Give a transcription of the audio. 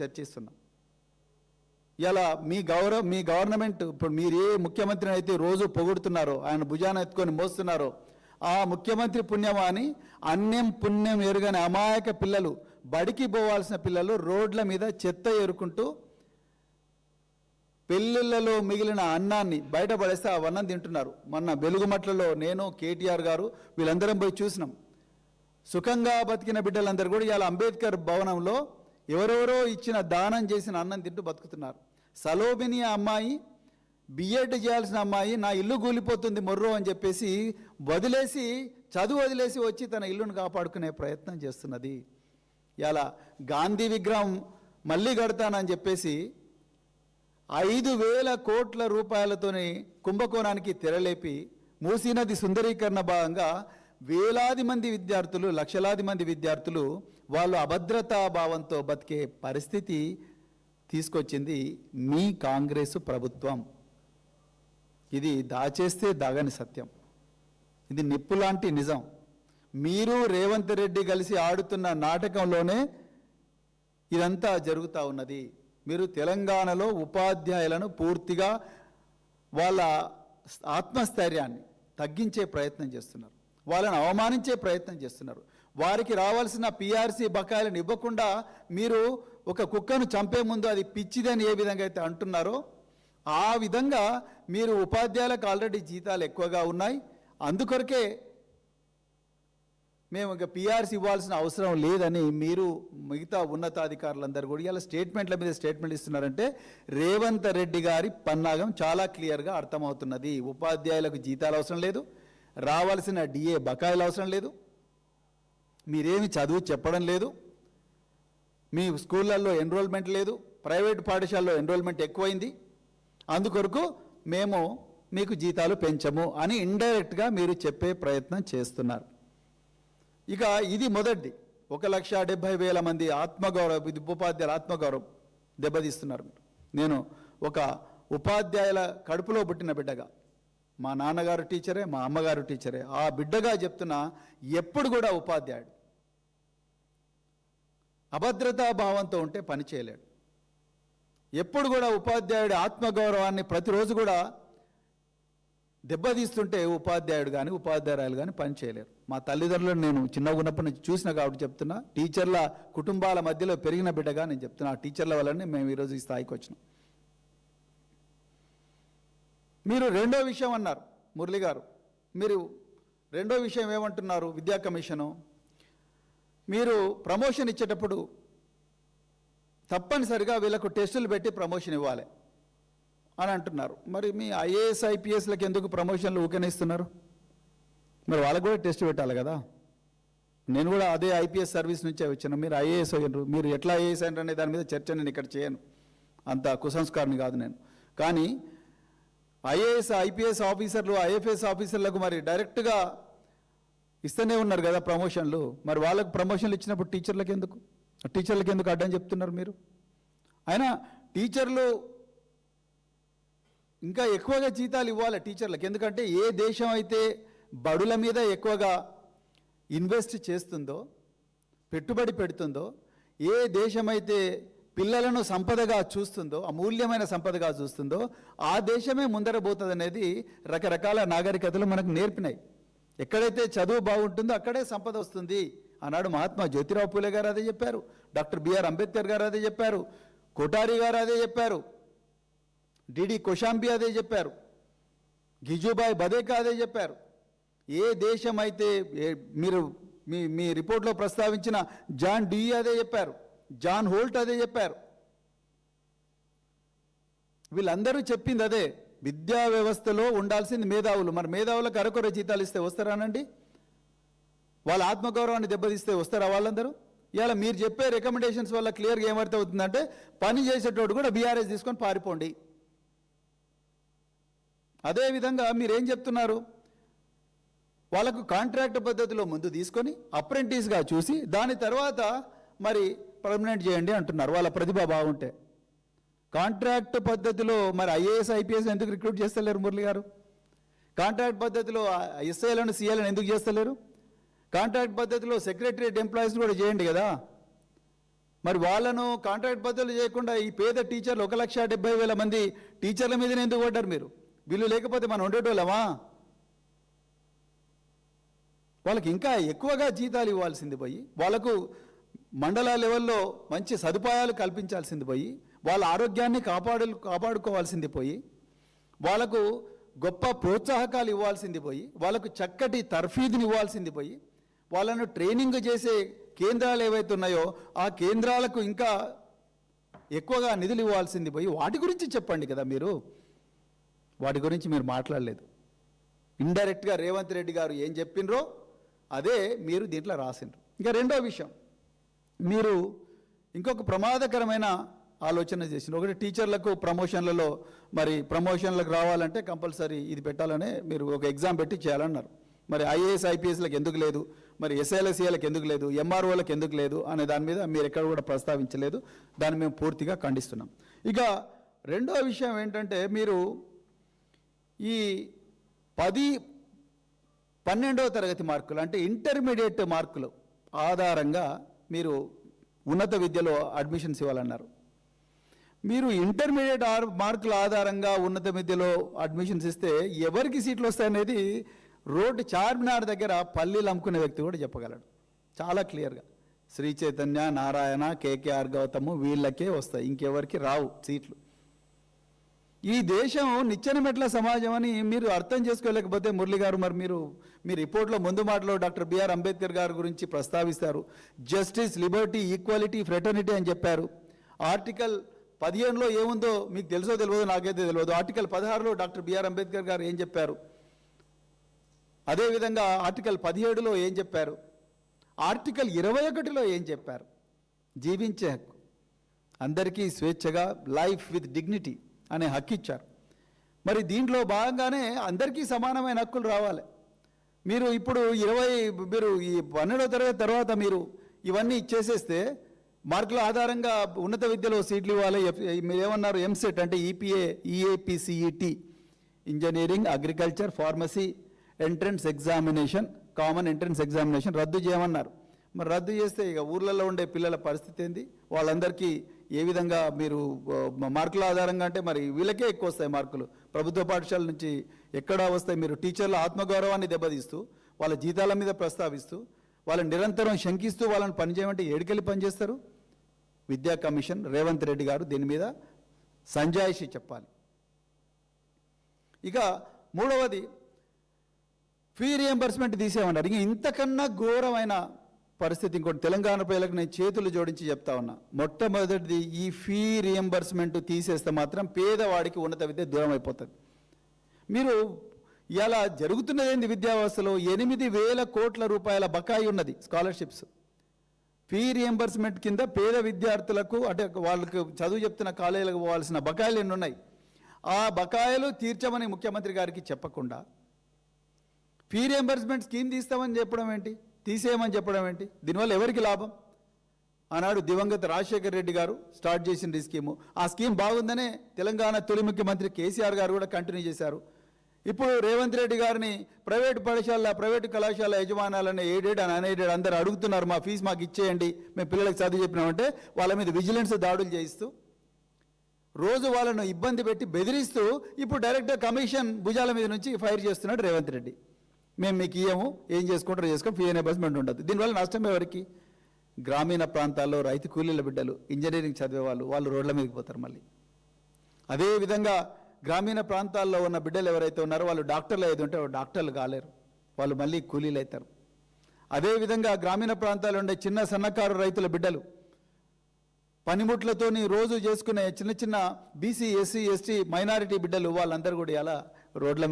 చర్చిస్తున్నాం. ఇలా మీ గవర్నమెంట్ ఇప్పుడు మీరు ఏ ముఖ్యమంత్రిని అయితే రోజు పొగుడుతున్నారో, ఆయన భుజాన ఎత్తుకొని మోస్తున్నారో, ఆ ముఖ్యమంత్రి పుణ్యమాని అన్యం పుణ్యం ఎరుగని అమాయక పిల్లలు, బడికి పోవాల్సిన పిల్లలు రోడ్ల మీద చెత్త ఏరుకుంటూ పెళ్ళిళ్ళలో మిగిలిన అన్నాన్ని బయటపడేస్తే ఆ అన్నం తింటున్నారు. మొన్న వెలుగుమట్లలో నేను, కేటీఆర్ గారు వీళ్ళందరం పోయి చూసినాం. సుఖంగా బతికిన బిడ్డలందరూ కూడా ఇవాళ అంబేద్కర్ భవనంలో ఎవరెవరో ఇచ్చిన దానం చేసిన అన్నం తింటూ బతుకుతున్నారు. సలోబిని అమ్మాయి, బిఎడ్ చేయాల్సిన అమ్మాయి, నా ఇల్లు కూలిపోతుంది మొర్రో అని చెప్పేసి వదిలేసి, చదువు వదిలేసి వచ్చి తన ఇల్లును కాపాడుకునే ప్రయత్నం చేస్తున్నది. ఇలా గాంధీ విగ్రహం మళ్ళీ కడతానని చెప్పేసి 5,000 కోట్ల రూపాయలతోని కుంభకోణానికి తెరలేపి మూసీనది సుందరీకరణ భాగంగా వేలాది మంది విద్యార్థులు, లక్షలాది మంది విద్యార్థులు వాళ్ళు అభద్రతా భావంతో బతికే పరిస్థితి తీసుకొచ్చింది మీ కాంగ్రెస్ ప్రభుత్వం. ఇది దాచేస్తే దాగని సత్యం, ఇది నిప్పు లాంటి నిజం. మీరు రేవంత్ రెడ్డి కలిసి ఆడుతున్న నాటకంలోనే ఇదంతా జరుగుతూ ఉన్నది. మీరు తెలంగాణలో ఉపాధ్యాయులను పూర్తిగా వాళ్ళ ఆత్మస్థైర్యాన్ని తగ్గించే ప్రయత్నం చేస్తున్నారు, వాళ్ళని అవమానించే ప్రయత్నం చేస్తున్నారు. వారికి రావాల్సిన పిఆర్సీ బకాయిలను ఇవ్వకుండా మీరు ఒక కుక్కను చంపే ముందు అది పిచ్చిదని ఏ విధంగా అయితే అంటున్నారో ఆ విధంగా మీరు ఉపాధ్యాయులకు ఆల్రెడీ జీతాలు ఎక్కువగా ఉన్నాయి, అందుకొరకే మేము ఇంకా పిఆర్సీ ఇవ్వాల్సిన అవసరం లేదని మీరు మిగతా ఉన్నతాధికారులందరూ కూడా ఇలా స్టేట్మెంట్ల మీద స్టేట్మెంట్ ఇస్తున్నారంటే రేవంత్ రెడ్డి గారి పన్నాగం చాలా క్లియర్గా అర్థమవుతున్నది. ఉపాధ్యాయులకు జీతాలు అవసరం లేదు, రావాల్సిన డిఏ బకాయిలు అవసరం లేదు, మీరేమి చదువు చెప్పడం లేదు, మీ స్కూళ్ళల్లో ఎన్రోల్మెంట్ లేదు, ప్రైవేట్ పాఠశాలలో ఎన్రోల్మెంట్ ఎక్కువైంది, అందుకొరకు మేము మీకు జీతాలు పెంచము అని ఇండైరెక్ట్గా మీరు చెప్పే ప్రయత్నం చేస్తున్నారు. ఇక ఇది మొదటిది. 1,70,000 మంది ఆత్మగౌరవ ఉపాధ్యాయుల ఆత్మగౌరవం దెబ్బతీస్తున్నారు. నేను ఒక ఉపాధ్యాయుల కడుపులో పుట్టిన బిడ్డగా, మా నాన్నగారు టీచరే, మా అమ్మగారు టీచరే, ఆ బిడ్డగా చెప్తున్నా, ఎప్పుడు కూడా ఉపాధ్యాయుడు అభద్రతా భావంతో ఉంటే పని చేయలేడు. ఎప్పుడు కూడా ఉపాధ్యాయుడి ఆత్మగౌరవాన్ని ప్రతిరోజు కూడా దెబ్బతీస్తుంటే ఉపాధ్యాయుడు కానీ ఉపాధ్యాయురాలు కానీ పని చేయలేరు. మా తల్లిదండ్రులను నేను చిన్నగా ఉన్నప్పటి నుంచి చూసిన కాబట్టి చెప్తున్నా, టీచర్ల కుటుంబాల మధ్యలో పెరిగిన బిడ్డగా నేను చెప్తున్నా. ఆ టీచర్ల వల్లనే మేము ఈరోజు ఈ స్థాయికి వచ్చినాం. మీరు రెండో విషయం అన్నారు మురళి గారు, మీరు రెండో విషయం ఏమంటున్నారు? విద్యా కమిషను. మీరు ప్రమోషన్ ఇచ్చేటప్పుడు తప్పనిసరిగా వీళ్ళకు టెస్టులు పెట్టి ప్రమోషన్ ఇవ్వాలి అని అంటున్నారు. మరి మీ ఐఏఎస్ ఐపీఎస్లకు ఎందుకు ప్రమోషన్లు ఊకెనిస్తున్నారు? మరి వాళ్ళకు కూడా టెస్ట్ పెట్టాలి కదా. నేను కూడా అదే ఐపీఎస్ సర్వీస్ నుంచే వచ్చాను, మీరు ఐఏఎస్ అయ్యారు. మీరు ఎట్లా ఐఏఎస్ అయ్యారు అనే దాని మీద చర్చ నేను ఇక్కడ చేయను, అంత కుసంస్కారాన్ని కాదు నేను. కానీ ఐఏఎస్ ఐపీఎస్ ఆఫీసర్లు ఐఎఫ్ఎస్ ఆఫీసర్లకు మరి డైరెక్ట్గా ఇస్తూనే ఉన్నారు కదా ప్రమోషన్లు. మరి వాళ్ళకు ప్రమోషన్లు ఇచ్చినప్పుడు టీచర్లకు ఎందుకు అడ్డం చెప్తున్నారు మీరు? అయినా టీచర్లు ఇంకా ఎక్కువగా జీతాలు ఇవ్వాలి టీచర్లకు. ఎందుకంటే ఏ దేశం అయితే బడుల మీద ఎక్కువగా ఇన్వెస్ట్ చేస్తుందో, పెట్టుబడి పెడుతుందో, ఏ దేశమైతే పిల్లలను సంపదగా చూస్తుందో, అమూల్యమైన సంపదగా చూస్తుందో, ఆ దేశమే ముందర పోతుంది అనేది రకరకాల నాగరికతలు మనకు నేర్పినాయి. ఎక్కడైతే చదువు బాగుంటుందో అక్కడే సంపద వస్తుంది అన్నాడు మహాత్మా జ్యోతిరావు పూలే గారు అదే చెప్పారు, డాక్టర్ బిఆర్ అంబేద్కర్ గారు అదే చెప్పారు, కోటారి గారు అదే చెప్పారు, డిడి కోశాంబి అదే చెప్పారు, గిజుబాయ్ బదేకా అదే చెప్పారు. ఏ దేశం అయితే మీరు మీ రిపోర్ట్లో ప్రస్తావించిన జాన్ డ్యూయి అదే చెప్పారు, జాన్ హోల్ట్ అదే చెప్పారు. వీళ్ళందరూ చెప్పింది అదే. విద్యా వ్యవస్థలో ఉండాల్సింది మేధావులు. మరి మేధావులకు అరకొర జీతాలు ఇస్తే వస్తారానండి? వాళ్ళ ఆత్మగౌరవాన్ని దెబ్బతీస్తే వస్తారా వాళ్ళందరూ? ఇలా మీరు చెప్పే రికమెండేషన్స్ వల్ల క్లియర్గా ఏమర్థం అవుతుందంటే పని చేసేటోడు కూడా బీఆర్ఎస్ తీసుకొని పారిపోండి. అదేవిధంగా మీరేం చెప్తున్నారు? వాళ్ళకు కాంట్రాక్ట్ పద్ధతిలో ముందు తీసుకొని అప్రెంటిస్గా చూసి దాని తర్వాత మరి పర్మనెంట్ చేయండి అంటున్నారు వాళ్ళ ప్రతిభ బాగుంటే. కాంట్రాక్ట్ పద్ధతిలో మరి ఐఏఎస్ ఐపీఎస్ ఎందుకు రిక్రూట్ చేస్తలేరు మురళి గారు? కాంట్రాక్ట్ పద్ధతిలో ఎస్ఐలను సిఐలను ఎందుకు చేస్తలేరు? కాంట్రాక్ట్ పద్ధతిలో సెక్రటరియట్ ఎంప్లాయీస్ కూడా చేయండి కదా. మరి వాళ్ళను కాంట్రాక్ట్ బదులు చేయకుండా ఈ పేద టీచర్లు 1,70,000 మంది టీచర్ల మీదనే ఎందుకు పడ్డారు మీరు? వీళ్ళు లేకపోతే మనం ఉండేటోళ్ళమా? వాళ్ళకి ఇంకా ఎక్కువగా జీతాలు ఇవ్వాల్సింది పోయి, వాళ్ళకు మండల లెవెల్లో మంచి సదుపాయాలు కల్పించాల్సింది పోయి, వాళ్ళ ఆరోగ్యాన్ని కాపాడుకోవాల్సింది పోయి, వాళ్ళకు గొప్ప ప్రోత్సాహకాలు ఇవ్వాల్సింది పోయి, వాళ్ళకు చక్కటి తర్ఫీదుని ఇవ్వాల్సింది పోయి, వాళ్ళను ట్రైనింగ్ చేసే కేంద్రాలు ఏవైతే ఉన్నాయో ఆ కేంద్రాలకు ఇంకా ఎక్కువగా నిధులు ఇవ్వాల్సింది పోయి, వాటి గురించి చెప్పండి కదా మీరు. వాటి గురించి మీరు మాట్లాడలేదు. ఇండైరెక్ట్గా రేవంత్ రెడ్డి గారు ఏం చెప్పినరో అదే మీరు దీంట్లో రాసిండ్రు. ఇంకా రెండో విషయం, మీరు ఇంకొక ప్రమాదకరమైన ఆలోచన చేసిండ్రు. ఒకటి, టీచర్లకు ప్రమోషన్లలో మరి ప్రమోషన్లకు రావాలంటే కంపల్సరీ ఇది పెట్టాలనే మీరు ఒక ఎగ్జామ్ పెట్టి చేయాలన్నారు. మరి ఐఏఎస్ ఐపీఎస్లకు ఎందుకు లేదు, మరి ఎస్ఎల్ఎస్ఏలకు ఎందుకు లేదు, ఎంఆర్ఓలకు ఎందుకు లేదు అనే దాని మీద మీరు ఎక్కడ కూడా ప్రస్తావించలేదు. దాన్ని మేము పూర్తిగా ఖండిస్తున్నాం. ఇక రెండో విషయం ఏంటంటే, మీరు ఈ 10-12వ తరగతి మార్కులు అంటే ఇంటర్మీడియట్ మార్కులు ఆధారంగా మీరు ఉన్నత విద్యలో అడ్మిషన్స్ ఇవ్వాలన్నారు. మీరు ఇంటర్మీడియట్ మార్కుల ఆధారంగా ఉన్నత విద్యలో అడ్మిషన్స్ ఇస్తే ఎవరికి సీట్లు వస్తాయనేది రోడ్డు చార్మినార్ దగ్గర పల్లీలు అమ్ముకునే వ్యక్తి కూడా చెప్పగలడు చాలా క్లియర్గా. శ్రీ చైతన్య, నారాయణ, కేకేఆర్ గౌతమ్ వీళ్ళకే వస్తాయి, ఇంకెవరికి రావు సీట్లు. ఈ దేశం నిచ్చెన మెట్ల సమాజం అని మీరు అర్థం చేసుకోలేకపోతే మురళి గారు, మరి మీరు మీ రిపోర్ట్లో ముందు మాటలో డాక్టర్ బిఆర్ అంబేద్కర్ గారి గురించి ప్రస్తావిస్తారు. జస్టిస్, లిబర్టీ, ఈక్వాలిటీ, ఫ్రెటర్నిటీ అని చెప్పారు. ఆర్టికల్ 15లో ఏముందో మీకు తెలుసో తెలియదో, నాకైతే తెలియదు. ఆర్టికల్ 16లో డాక్టర్ బిఆర్ అంబేద్కర్ గారు ఏం చెప్పారు, అదేవిధంగా ఆర్టికల్ 17లో ఏం చెప్పారు, ఆర్టికల్ 21లో ఏం చెప్పారు. జీవించే హక్కు, అందరికీ స్వేచ్ఛగా లైఫ్ విత్ డిగ్నిటీ అనే హక్కు ఇచ్చారు. మరి దీంట్లో భాగంగానే అందరికీ సమానమైన హక్కులు రావాలి. మీరు ఇప్పుడు మీరు ఈ 12వ తరగతి తర్వాత మీరు ఇవన్నీ ఇచ్చేసేస్తే మార్కుల ఆధారంగా ఉన్నత విద్యలో సీట్లు ఇవ్వాలి. మీరు ఏమన్నారు, ఎంసెట్ అంటే ఈపీఏ, EAPCET, engineering, agriculture, pharmacy entrance examination, common entrance examination రద్దు చేయమన్నారు. మరి రద్దు చేస్తే ఇక ఊర్లలో ఉండే పిల్లల పరిస్థితి ఏంది? వాళ్ళందరికీ ఏ విధంగా మీరు మార్కుల ఆధారంగా అంటే మరి వీళ్ళకే ఎక్కువ వస్తాయి మార్కులు. ప్రభుత్వ పాఠశాల నుంచి ఎక్కడా వస్తాయి? మీరు టీచర్ల ఆత్మగౌరవాన్ని దెబ్బతీస్తూ, వాళ్ళ జీతాల మీద ప్రస్తావిస్తూ, వాళ్ళని నిరంతరం శంకిస్తూ వాళ్ళని పనిచేయమంటే ఏడికెళ్ళి పనిచేస్తారు? విద్యా కమిషన్, రేవంత్ రెడ్డి గారు దీని మీద సంజాయిషి చెప్పాలి. ఇక మూడవది, ఫీ రియంబర్స్మెంట్ తీసేమన్నారు. ఇంక ఇంతకన్నా ఘోరమైన పరిస్థితి ఇంకోటి తెలంగాణ ప్రజలకు నేను చేతులు జోడించి చెప్తా ఉన్నా. మొట్టమొదటిది, ఈ ఫీ రియంబర్స్మెంట్ తీసేస్తే మాత్రం పేదవాడికి ఉన్నత విద్య దూరం అయిపోతుంది. మీరు ఇలా జరుగుతున్నది ఏంది? విద్యా వ్యవస్థలో 8,000 కోట్ల రూపాయల బకాయి ఉన్నది స్కాలర్షిప్స్. ఫీ రియంబర్స్మెంట్ కింద పేద విద్యార్థులకు అంటే వాళ్ళకు చదువు చెప్తున్న కాలేజీలకు పోవాల్సిన బకాయిలు ఎన్ని ఉన్నాయి, ఆ బకాయిలు తీర్చమని ముఖ్యమంత్రి గారికి చెప్పకుండా ఫీ రియంబర్స్మెంట్ స్కీమ్ తీస్తామని చెప్పడం ఏంటి, తీసేయమని చెప్పడం ఏంటి? దీనివల్ల ఎవరికి లాభం? ఆనాడు దివంగత రాజశేఖర్ రెడ్డి గారు స్టార్ట్ చేసిన ఈ స్కీము, ఆ స్కీమ్ బాగుందనే తెలంగాణ తొలి ముఖ్యమంత్రి కేసీఆర్ గారు కూడా కంటిన్యూ చేశారు. ఇప్పుడు రేవంత్ రెడ్డి గారిని ప్రైవేటు పాఠశాల, ప్రైవేటు కళాశాల యజమానాలని ఎయిడెడ్ అండ్ అన్ఎయిడెడ్ అందరూ అడుగుతున్నారు, మా ఫీజు మాకు ఇచ్చేయండి, మేము పిల్లలకు చదువు చెప్పినామంటే వాళ్ళ మీద విజిలెన్స్ దాడులు చేయిస్తూ, రోజు వాళ్ళను ఇబ్బంది పెట్టి బెదిరిస్తూ ఇప్పుడు డైరెక్ట్గా కమిషన్ భుజాల మీద నుంచి ఫైర్ చేస్తున్నాడు రేవంత్ రెడ్డి. మేము మీకు ఇయ్యము, ఏం చేసుకుంటారో చేసుకో, ఫీ రియంబర్స్మెంట్ ఉండదు. దీనివల్ల నష్టం ఎవరికి? గ్రామీణ ప్రాంతాల్లో రైతు కూలీల బిడ్డలు, ఇంజనీరింగ్ చదివే వాళ్ళు రోడ్ల మీదకి పోతారు. మళ్ళీ అదేవిధంగా గ్రామీణ ప్రాంతాల్లో ఉన్న బిడ్డలు ఎవరైతే ఉన్నారో వాళ్ళు డాక్టర్లు అయితే ఉంటే డాక్టర్లు కాలేరు, వాళ్ళు మళ్ళీ కూలీలు అవుతారు. అదేవిధంగా గ్రామీణ ప్రాంతాల్లో ఉండే చిన్న సన్నకారు రైతుల బిడ్డలు పనిముట్లతోని రోజు చేసుకునే చిన్న చిన్న బీసీ, ఎస్సీ, ఎస్టీ, మైనారిటీ బిడ్డలు వాళ్ళందరూ కూడా ఇలా రోడ్ల మీద